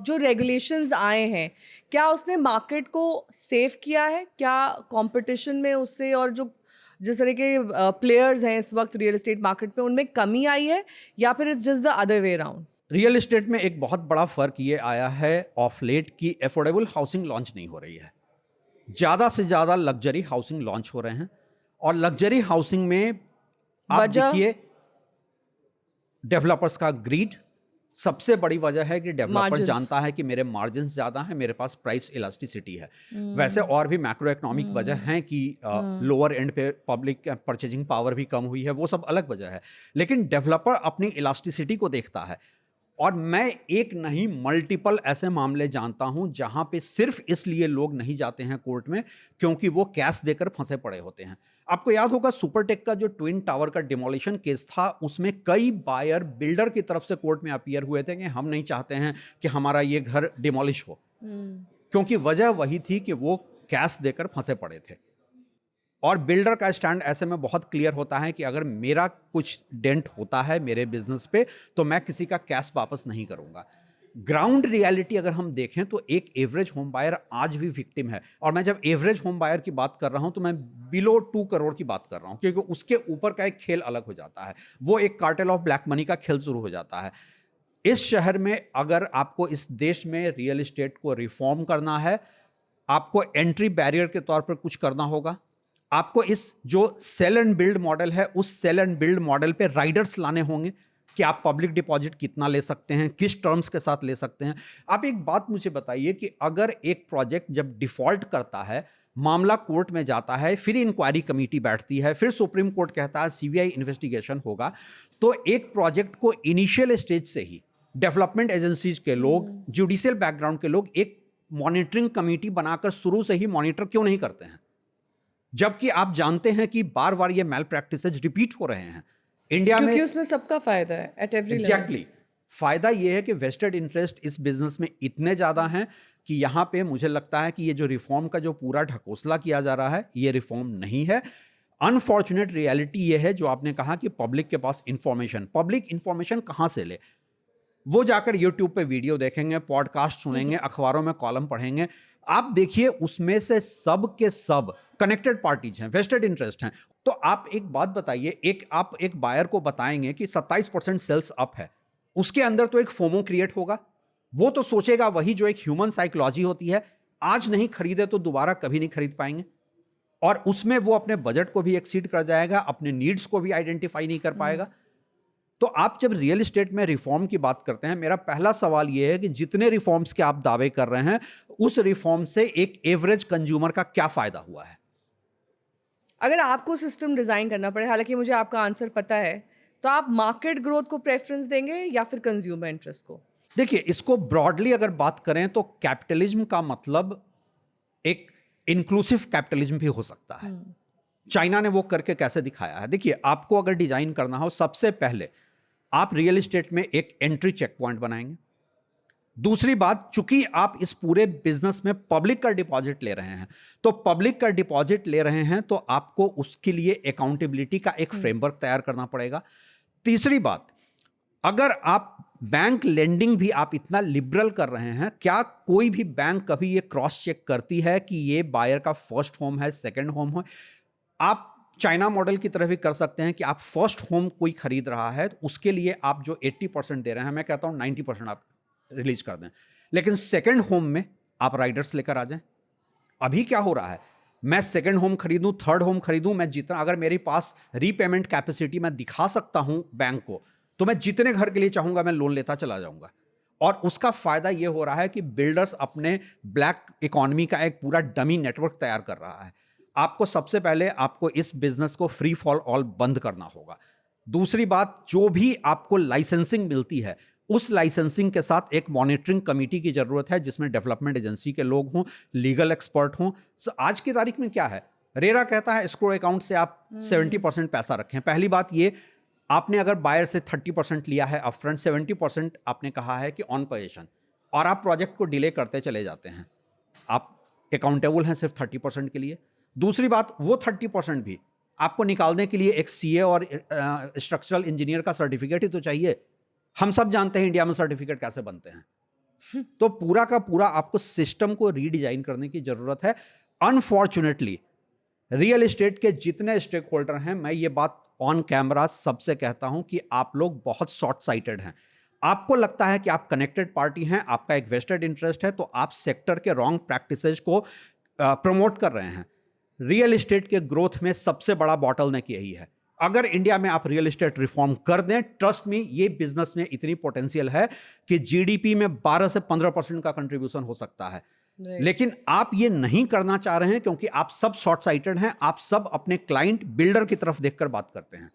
जो रेगुलेशंस आए हैं, क्या उसने मार्केट को सेफ किया है? क्या कंपटीशन में उससे और जो जिस तरह के प्लेयर्स हैं इस वक्त रियल एस्टेट मार्केट में, उनमें कमी आई है या फिर it's just the other way around? Real estate में एक बहुत बड़ा फर्क ये आया है ऑफ लेट की अफोर्डेबल हाउसिंग लॉन्च नहीं हो रही है। ज़्यादा से ज़्यादा लग्जरी हाउसिंग लॉन्च हो रहे हैं और लग्जरी हाउसिंग में आप वजह? देखिए डेवलपर्स का ग्रीड सबसे बड़ी वजह है कि डेवलपर मार्जिन्स। जानता है कि मेरे मार्जिन्स ज़्यादा हैं, मेरे पास प्राइस इलास्टिसिटी है। वैसे और भी मैक्रो इकोनॉमिक वजह हैं कि लोअर एंड पे पब्लिक परचेजिंग पावर भी कम हुई है, वो सब अलग वजह है। लेकिन डेवलपर अपनी इलास्टिसिटी को देखता है और मैं एक नहीं मल्टीपल ऐसे मामले जानता हूं जहां पे सिर्फ इसलिए लोग नहीं जाते हैं कोर्ट में क्योंकि वो कैश देकर फंसे पड़े होते हैं। आपको याद होगा सुपरटेक का जो ट्विन टावर का डिमोलिशन केस था, उसमें कई बायर बिल्डर की तरफ से कोर्ट में अपीयर हुए थे कि हम नहीं चाहते हैं कि हमारा ये घर डिमोलिश हो, क्योंकि वजह वही थी कि वो कैश देकर फंसे पड़े थे। और बिल्डर का स्टैंड ऐसे में बहुत क्लियर होता है कि अगर मेरा कुछ डेंट होता है मेरे बिजनेस पे तो मैं किसी का कैश वापस नहीं करूंगा। ग्राउंड रियलिटी अगर हम देखें तो एक एवरेज होम बायर आज भी विक्टिम है। और मैं जब एवरेज होम बायर की बात कर रहा हूं तो मैं बिलो 2 करोड़ की बात कर रहा हूं, क्योंकि उसके ऊपर का एक खेल अलग हो जाता है। वो एक कार्टेल ऑफ ब्लैक मनी का खेल शुरू हो जाता है। इस शहर में अगर आपको इस देश में रियल एस्टेट को रिफॉर्म करना है, आपको एंट्री बैरियर के तौर पर कुछ करना होगा। आपको इस जो सेल एंड बिल्ड मॉडल है, उस सेल एंड बिल्ड मॉडल पे राइडर्स लाने होंगे कि आप पब्लिक डिपॉजिट कितना ले सकते हैं, किस टर्म्स के साथ ले सकते हैं। आप एक बात मुझे बताइए कि अगर एक प्रोजेक्ट जब डिफॉल्ट करता है, मामला कोर्ट में जाता है, फिर इंक्वायरी कमेटी बैठती है, फिर सुप्रीम कोर्ट कहता है सीबीआई इन्वेस्टिगेशन होगा, तो एक प्रोजेक्ट को इनिशियल स्टेज से ही डेवलपमेंट एजेंसीज के लोग, जुडिशियल बैकग्राउंड के लोग एक मॉनिटरिंग कमेटी बनाकर शुरू से ही मॉनिटर क्यों नहीं करते हैं, जबकि आप जानते हैं कि बार बार ये मैल प्रैक्टिसेज रिपीट हो रहे हैं इंडिया में। क्योंकि उसमें सबका फायदा है एट एवरी लेवल। एग्जैक्टली। फायदा ये है कि वेस्टेड इंटरेस्ट इस बिजनेस में इतने ज्यादा हैं कि यहां पे मुझे लगता है कि ये जो रिफॉर्म का जो पूरा ढकोसला किया जा रहा है, ये रिफॉर्म नहीं है। अनफॉर्चुनेट रियलिटी ये है जो आपने कहा कि पब्लिक के पास इंफॉर्मेशन, पब्लिक इंफॉर्मेशन कहां से ले? वो जाकर यूट्यूब पे वीडियो देखेंगे, पॉडकास्ट सुनेंगे, अखबारों में कॉलम पढ़ेंगे। आप देखिए उसमें से सब के सब कनेक्टेड पार्टीज हैं, वेस्टेड इंटरेस्ट हैं। तो आप एक बात बताइए, आप एक बायर को बताएंगे कि 27% सेल्स अप है, उसके अंदर तो एक फोमो क्रिएट होगा। वो तो सोचेगा वही जो एक ह्यूमन साइकोलॉजी होती है, आज नहीं खरीदे तो दोबारा कभी नहीं खरीद पाएंगे। और उसमें वो अपने बजट को भी एक्सीड कर जाएगा, अपने नीड्स को भी आइडेंटिफाई नहीं कर पाएगा। तो आप जब रियल एस्टेट में रिफॉर्म की बात करते हैं, मेरा पहला सवाल यह है कि जितने रिफॉर्म्स के आप दावे कर रहे हैं, उस रिफॉर्म से एक एवरेज कंज्यूमर का क्या फायदा हुआ है? अगर आपको सिस्टम डिजाइन करना पड़े, हालांकि मुझे आपका आंसर पता है, तो आप मार्केट ग्रोथ को प्रेफरेंस देंगे या फिर कंज्यूमर इंटरेस्ट को? देखिए, इसको ब्रॉडली अगर बात करें तो कैपिटलिज्म का मतलब एक इंक्लूसिव कैपिटलिज्म भी हो सकता है। चाइना ने वो करके कैसे दिखाया है? देखिए, आपको अगर डिजाइन करना हो, सबसे पहले आप रियल एस्टेट में एक एंट्री चेक पॉइंट बनाएंगे। दूसरी बात, चूंकि आप इस पूरे बिजनेस में पब्लिक का डिपॉजिट ले रहे हैं, तो पब्लिक का डिपॉजिट ले रहे हैं तो आपको उसके लिए अकाउंटेबिलिटी का एक फ्रेमवर्क तैयार करना पड़ेगा। तीसरी बात, अगर आप बैंक लेंडिंग भी आप इतना लिबरल कर रहे हैं, क्या कोई भी बैंक कभी ये क्रॉस चेक करती है कि ये बायर का फर्स्ट होम है, सेकंड होम है? आप चाइना मॉडल की तरफ भी कर सकते हैं कि आप फर्स्ट होम कोई खरीद रहा है तो उसके लिए आप जो 80% दे रहे हैं, मैं कहता हूं 90% आप रिलीज कर दें, लेकिन सेकंड होम में आप राइडर्स लेकर आ जाएं। अभी क्या हो रहा है, मैं सेकंड होम खरीदूं, थर्ड होम खरीदूं, मैं जितना, अगर मेरे पास रीपेमेंट कैपेसिटी मैं दिखा सकता हूं बैंक को, तो मैं जितने घर के लिए चाहूंगा मैं लोन लेता चला जाऊंगा। और उसका फायदा यह हो रहा है कि बिल्डर्स अपने ब्लैक इकोनॉमी का एक पूरा डमी नेटवर्क तैयार कर रहा है। आपको सबसे पहले आपको इस बिजनेस को फ्री फॉर ऑल बंद करना होगा। दूसरी बात, जो भी आपको लाइसेंसिंग मिलती है, उस लाइसेंसिंग के साथ एक मॉनिटरिंग कमेटी की जरूरत है जिसमें डेवलपमेंट एजेंसी के लोग हों, लीगल एक्सपर्ट हों। आज की तारीख में क्या है, रेरा कहता है एस्क्रो अकाउंट से आप 70% पैसा रखें। पहली बात ये, आपने अगर बायर से 30% लिया है अपफ्रंट, 70% आपने कहा है कि ऑन पोजीशन, और आप प्रोजेक्ट को डिले करते चले जाते हैं, आप अकाउंटेबल हैं सिर्फ 30% के लिए। दूसरी बात, वो 30% भी आपको निकालने के लिए एक सीए और स्ट्रक्चरल इंजीनियर का सर्टिफिकेट ही तो चाहिए। हम सब जानते हैं इंडिया में सर्टिफिकेट कैसे बनते हैं। तो पूरा का पूरा आपको सिस्टम को रीडिजाइन करने की जरूरत है। अनफॉर्चुनेटली रियल एस्टेट के जितने स्टेक होल्डर हैं, मैं ये बात ऑन कैमरा सबसे कहता हूं कि आप लोग बहुत शॉर्ट साइटेड हैं। आपको लगता है कि आप कनेक्टेड पार्टी हैं, आपका एक वेस्टेड इंटरेस्ट है, तो आप सेक्टर के रॉन्ग प्रैक्टिसेस को प्रमोट कर रहे हैं। रियल एस्टेट के ग्रोथ में सबसे बड़ा बॉटलनेक यही है। अगर इंडिया में आप रियल एस्टेट रिफॉर्म कर दें, ट्रस्ट मी, ये बिजनेस में इतनी पोटेंशियल है कि जीडीपी में 12 से 15% का कंट्रीब्यूशन हो सकता है। लेकिन आप ये नहीं करना चाह रहे हैं क्योंकि आप सब शॉर्ट साइटेड हैं। आप सब अपने क्लाइंट बिल्डर की तरफ देखकर बात करते हैं।